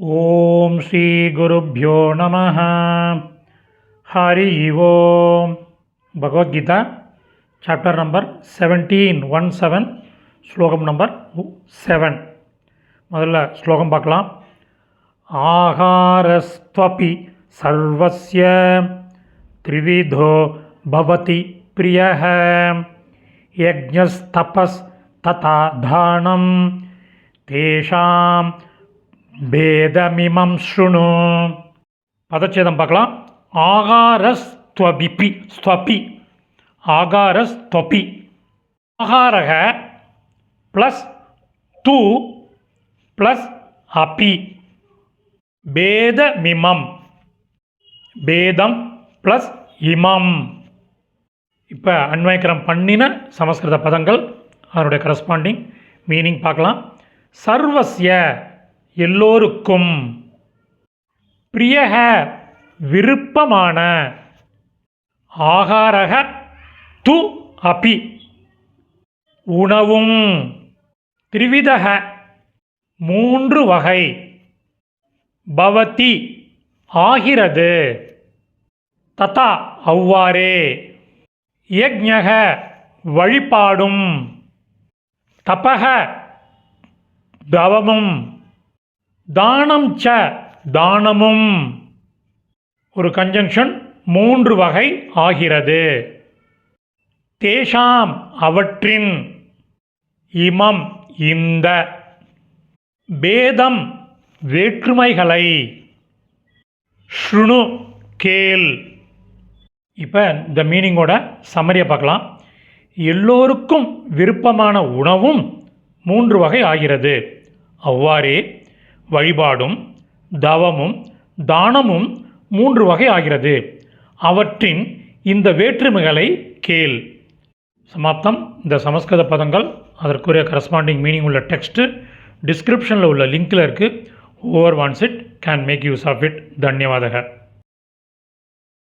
ஓம் ஸ்ரீ குருப்யோ நமः. ஹரி ஓம். Bhagavad Gita chapter number 17 ஸ்லோகம் number 7. முதல்ல ஸ்லோகம் பார்க்கலாம். ஆகாரஸ்த்வபி சர்வஸ்ய த்ரிவிதோ பவதி ப்ரியஹ யஜ்ஞஸ்தபஸ் ததா தானம் தேஷாம் பேதமிமம் ஸ்ருணு. பதச்சேதம் பார்க்கலாம். ஆகாரஸ்த்வபி ஸ்த்வபி ஆகாரஸ்த்வபி ஆகாரக ப்ளஸ் து ப்ளஸ் அபி பேதமிமம் பேதம் ப்ளஸ் இமம். இப்போ அன்வயக்கரம் பண்ணின சமஸ்கிருத பதங்கள் அதனுடைய கரஸ்பாண்டிங் மீனிங் பார்க்கலாம். சர்வஸ்ய எல்லோருக்கும், பிரியக விருப்பமான, ஆகாரக து அபி உணவும், த்ரிவிதக மூன்று வகை, பவதி ஆகிறது, ததா அவ்வாறே, யஜ்ஞக வழிபாடும், தபக தவமும், தானம் ச தானமும், ஒரு கன்ஜங்ஷன் மூன்று வகை ஆகிறது, தேஷாம் அவற்றின், இமம் இந்த, பேதம் வேற்றுமைகளை, ஸ்ருணு கேள். இப்போ இந்த மீனிங்கோட சம்மரியை பார்க்கலாம். எல்லோருக்கும் விருப்பமான உணவும் மூன்று வகை ஆகிறது, அவ்வாறே வழிபாடும் தவமும் தானமும் மூன்று வகை ஆகிறது, அவற்றின் இந்த வேற்றுமைகளை கேள். சமாப்தம். இந்த சமஸ்கிருத பதங்கள் அதற்குரிய கரஸ்பாண்டிங் மீனிங் உள்ள டெக்ஸ்ட்டு டிஸ்கிரிப்ஷனில் உள்ள லிங்கில் இருக்குது. Whoever wants it can make use of it. தன்யவாதக.